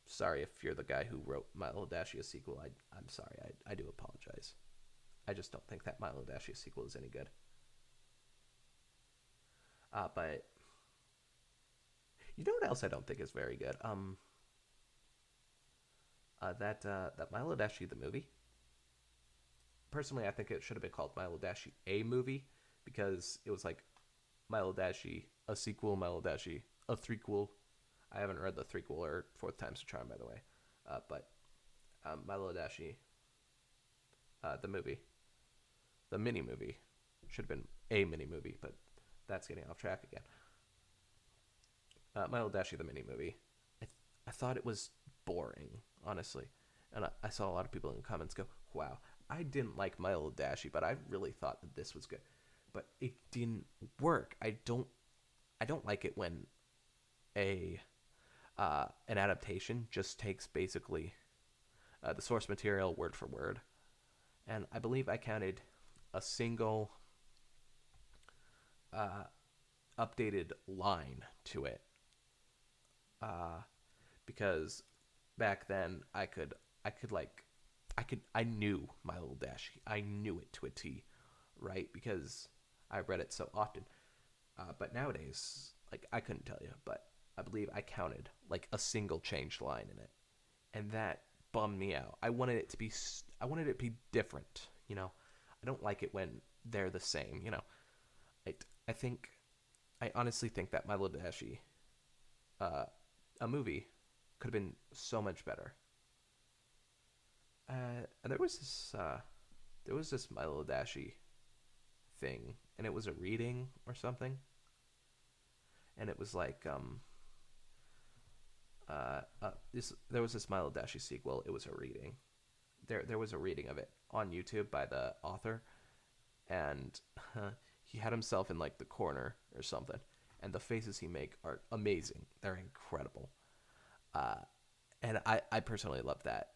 Sorry if you're the guy who wrote My Little Dashie a sequel. I'm sorry. I do apologize. I just don't think that My Little Dashie a sequel is any good. But you know what else I don't think is very good? That My Little Dashie the movie. Personally, I think it should have been called My Little Dashie a movie because it was like My Little Dashie a sequel, My Little Dashie a threequel. I haven't read the threequel or fourth time's a charm, by the way. But My Little Dashie, the movie, the mini movie, should have been a mini movie, but that's getting off track again. My Little Dashie, the mini movie. I thought it was boring, honestly. And I saw a lot of people in the comments go, wow, I didn't like My Little Dashie, but I really thought that this was good. But it didn't work. I don't like it when a an adaptation just takes basically the source material word for word. And I believe I counted a single uh, updated line to it uh, because back then I knew My Little Dashie. I knew it to a T, right? Because I read it so often. But nowadays, like I couldn't tell you, but I believe I counted like a single changed line in it, and that bummed me out. I wanted it to be different. I don't like it when they're the same. I I think I honestly think that My Little Dashie, a movie, could have been so much better. And there was this My Little Dashie thing, and it was a reading or something, and it was like There was this Milo Dashi sequel. It was a reading. There was a reading of it on YouTube by the author, and he had himself in like the corner or something, and the faces he make are amazing. They're incredible. Uh, and I personally love that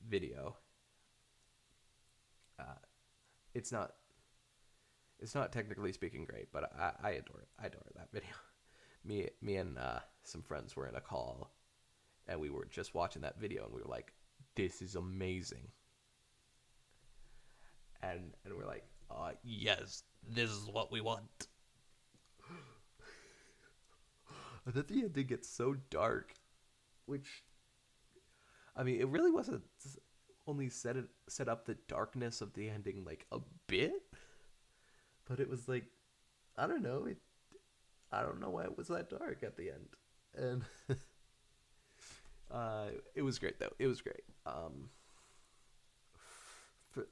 video. Uh, it's not it's not technically speaking great, but I adore it. I adore that video. Me and some friends were in a call, and we were just watching that video, and we were like, "This is amazing." And we're like, yes, this is what we want. And then the ending gets so dark, which, I mean, it really wasn't only set up the darkness of the ending like a bit, but it was like, I don't know, I don't know why it was that dark at the end, and it was great though. It was great. For,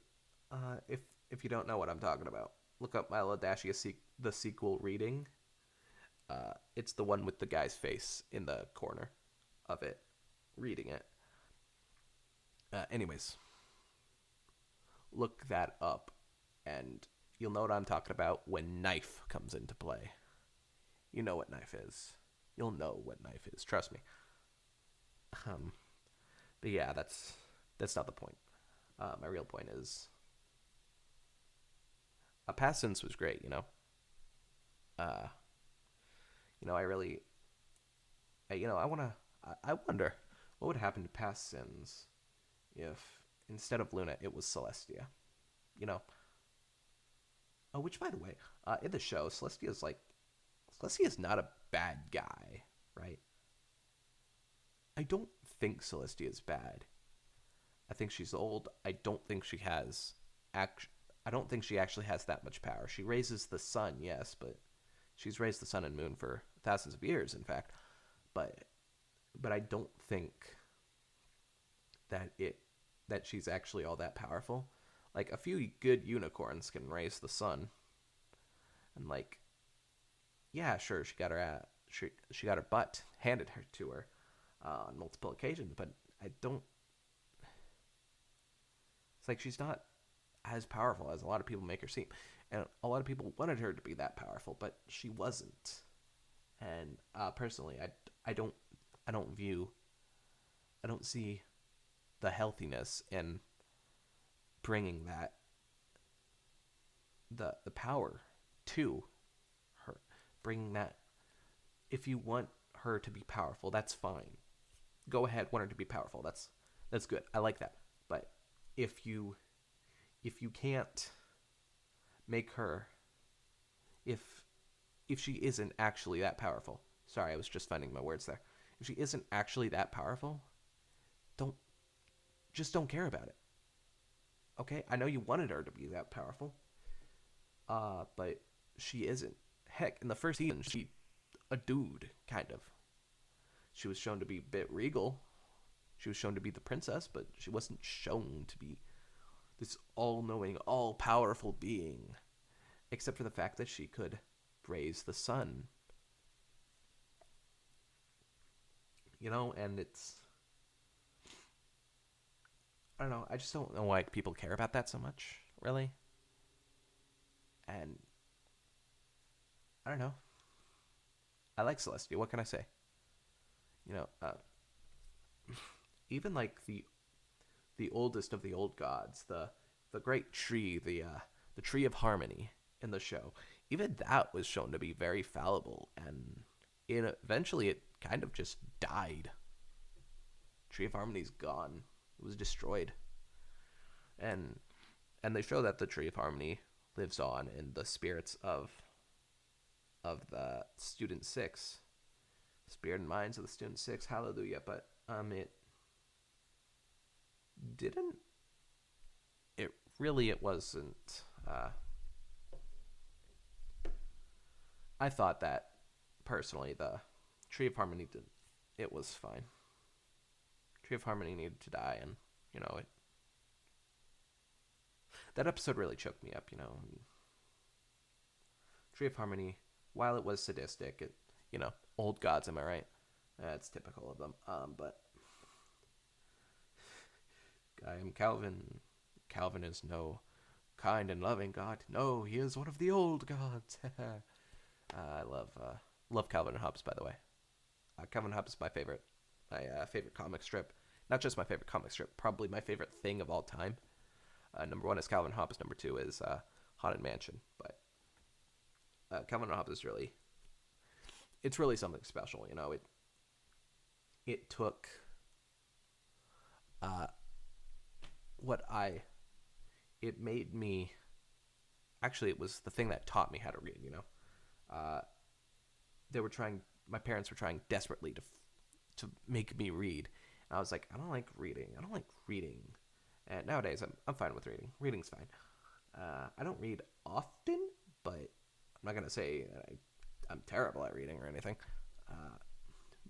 if you don't know what I'm talking about, look up Milo Dashi the sequel reading. It's the one with the guy's face in the corner of it, reading it. Anyways, look that up, and you'll know what I'm talking about when knife comes into play. You know what knife is. You'll know what knife is. Trust me. But yeah, that's not the point. My real point is, a past tense was great. Uh, I really, I wanna, I wonder what would happen to past sins if instead of Luna it was Celestia. You know. Oh, which by the way, in the show, Celestia's not a bad guy, right? I don't think Celestia is bad. I think she's old. I don't think she has I don't think she actually has that much power. She raises the sun, yes, but she's raised the sun and moon for thousands of years, in fact. But I don't think that she's actually all that powerful. Like, a few good unicorns can raise the sun, and like, yeah, sure, she got her butt handed to her on multiple occasions, but I don't. It's like she's not as powerful as a lot of people make her seem, and a lot of people wanted her to be that powerful, but she wasn't. And personally, I don't view, I don't see the healthiness in bringing the power to her, bringing that. If you want her to be powerful, that's fine. Go ahead, want her to be powerful. That's good. I like that. But if you can't make her, if she isn't actually that powerful. Sorry, I was just finding my words there. If she isn't actually that powerful, don't don't care about it. Okay? I know you wanted her to be that powerful. But she isn't. Heck, in the first season, she a dude, kind of. She was shown to be a bit regal. She was shown to be the princess, but she wasn't shown to be this all-knowing, all-powerful being, except for the fact that she could raise the sun. And I don't know, I just don't know why people care about that so much, really. And I don't know. I like Celestia. What can I say? You know, uh, Even like the oldest of the old gods, the great tree, the tree of harmony in the show, even that was shown to be very fallible, and eventually it kind of just died. Tree of Harmony's gone. It was destroyed, and they show that the Tree of Harmony lives on in the spirits of the student six, spirit and minds of the student six. Hallelujah! But it didn't. It wasn't. I thought that personally, the Tree of Harmony did. It was fine. Tree of Harmony needed to die, and it. That episode really choked me up. Tree of Harmony, while it was sadistic, old gods, am I right? That's typical of them. But I am Calvin. Calvin is no kind and loving God. No, he is one of the old gods. I love Calvin and Hobbes, by the way. Calvin and Hobbes is my favorite comic strip. Not just my favorite comic strip, probably my favorite thing of all time. Number one is Calvin and Hobbes. Number two is Haunted Mansion. But Calvin and Hobbes is it's really something special. You know, it took uh, what I it made me actually it was the thing that taught me how to read. You know, uh, they were trying. My parents were trying desperately to make me read. And I was like, I don't like reading. I don't like reading. And nowadays, I'm fine with reading. Reading's fine. I don't read often, but I'm not gonna say that I'm terrible at reading or anything.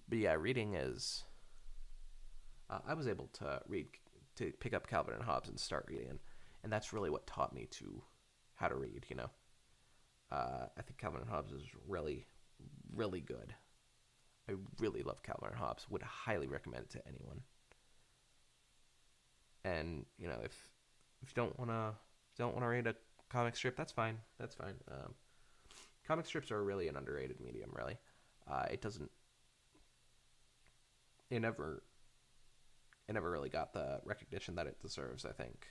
But yeah, reading is. I was able to pick up Calvin and Hobbes and start reading, and that's really what taught me to how to read. You know, I think Calvin and Hobbes is really, really good. I really love Calvin and Hobbes. Would highly recommend it to anyone. And you know, if you don't wanna read a comic strip, that's fine. That's fine. Comic strips are really an underrated medium. Really, it doesn't. It never. It never really got the recognition that it deserves. I think.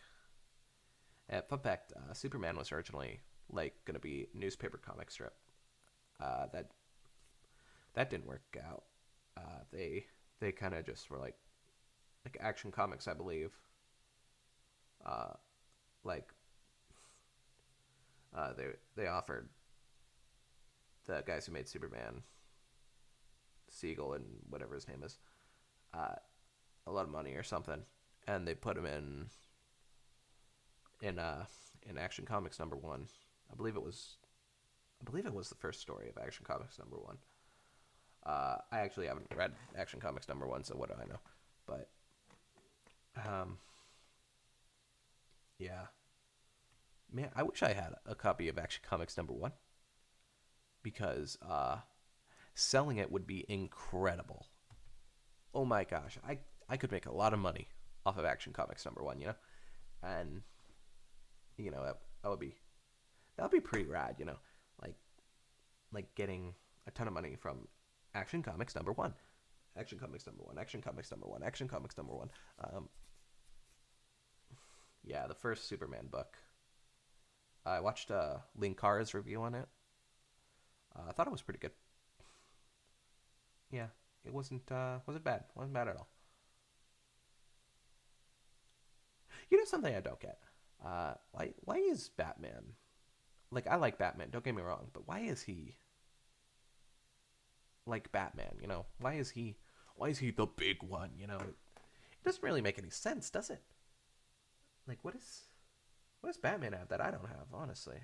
Fun fact: Superman was originally like gonna be a newspaper comic strip. That didn't work out. They kind of just were like Action Comics, I believe. Uh, like they offered the guys who made Superman, Siegel and whatever his name is, uh, a lot of money or something, and they put him in Action Comics #1. I believe it was the first story of Action Comics #1. I actually haven't read Action Comics #1, so what do I know? But yeah, man, I wish I had a copy of Action Comics #1 because selling it would be incredible. Oh my gosh, I could make a lot of money off of Action Comics #1, you know, and you know that would be pretty rad, you know, like getting a ton of money from Action Comics #1, Action Comics #1, Action Comics #1, Action Comics #1. Yeah, the first Superman book. I watched Linkar's review on it. I thought it was pretty good. Yeah, it wasn't bad. Wasn't bad at all. You know something I don't get? Why is Batman like I like Batman? Don't get me wrong, but why is he like Batman? You know, why is he the big one? You know, it doesn't really make any sense, does it? Like, what does Batman have that I don't have? Honestly,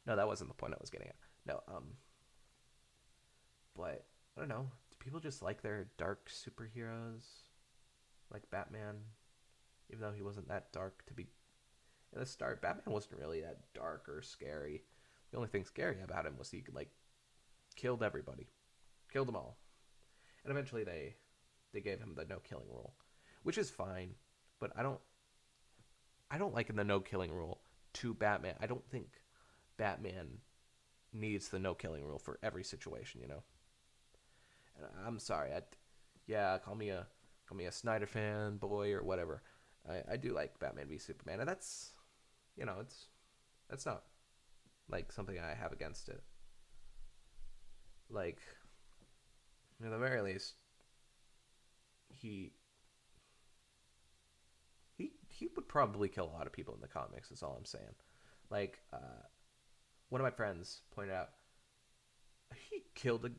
no, that wasn't the point I was getting at. No, but I don't know. Do people just like their dark superheroes, like Batman? Even though he wasn't that dark to be in the start, Batman wasn't really that dark or scary. The only thing scary about him was he like killed everybody, killed them all, and eventually they gave him the no killing rule, which is fine. But I don't like the no killing rule to Batman. I don't think Batman needs the no killing rule for every situation. You know, and I'm sorry. Yeah, call me a Snyder fan boy or whatever. I do like Batman v Superman, and that's that's not like something I have against it. Like, at the very least, he he would probably kill a lot of people in the comics. Is all I'm saying. Like, one of my friends pointed out he killed a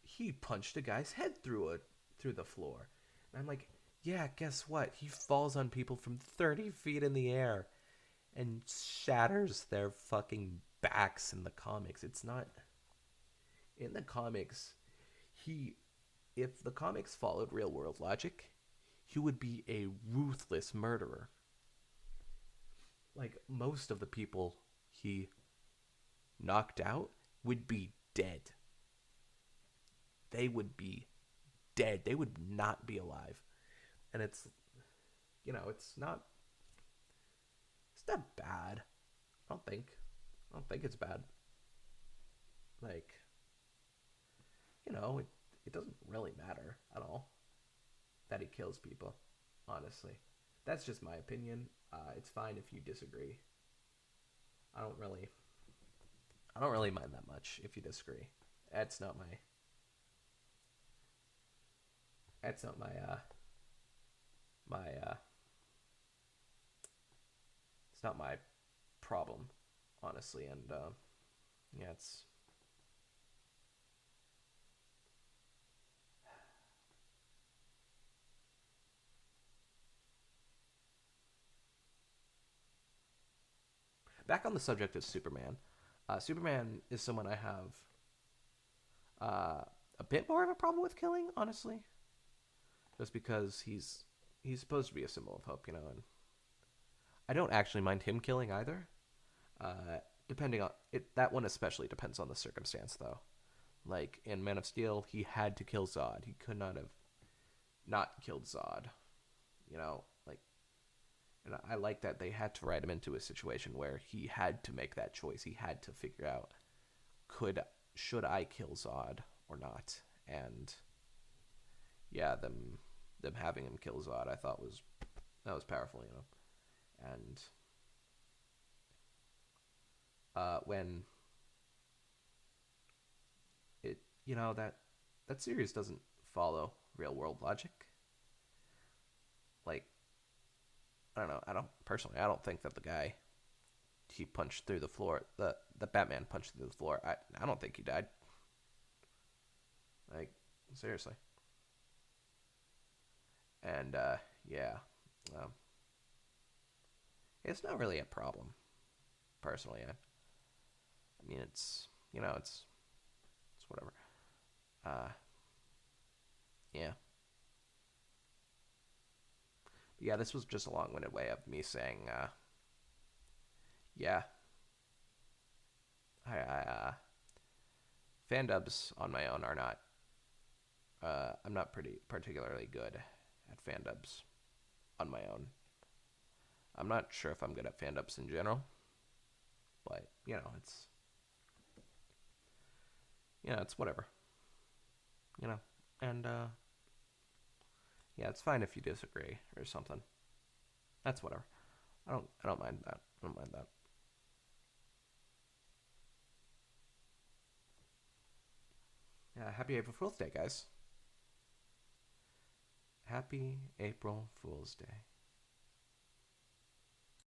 he punched a guy's head through the floor, and I'm like, yeah, guess what? He falls on people from 30 feet in the air and shatters their fucking backs in the comics. It's not in the comics. He If the comics followed real world logic, he would be a ruthless murderer. Like, most of the people he knocked out would be dead. they would be dead. They would not be alive. And it's, it's not bad. I don't think. I don't think it's bad. Like, it doesn't really matter at all that he kills people, honestly. That's just my opinion. It's fine if you disagree. I don't really I don't really mind that much if you disagree. That's not my that's not my it's not my problem, honestly. And yeah, it's back on the subject of Superman. Superman is someone I have a bit more of a problem with killing, honestly, just because he's supposed to be a symbol of hope, and I don't actually mind him killing either. Depending on it, that one especially depends on the circumstance, though. Like in Man of Steel, he had to kill Zod. He could not have not killed Zod. Like, and I like that they had to write him into a situation where he had to make that choice. He had to figure out, could should I kill Zod or not? And yeah, them having him kill Zod, I thought was powerful, And when it that series doesn't follow real world logic. Like, I don't know. I don't think that the guy he punched through the floor, the Batman punched through the floor. I don't think he died. Like, seriously. And yeah, um, it's not really a problem personally. I mean, it's whatever. Uh, yeah, but yeah. This was just a long-winded way of me saying, yeah, I Fandubs on my own are not. I'm not pretty particularly good at Fandubs on my own. I'm not sure if I'm good at Fandubs in general, but it's whatever. You know, and yeah, it's fine if you disagree or something. That's whatever. I don't mind that. I don't mind that. Yeah, happy April Fool's Day, guys. Happy April Fool's Day.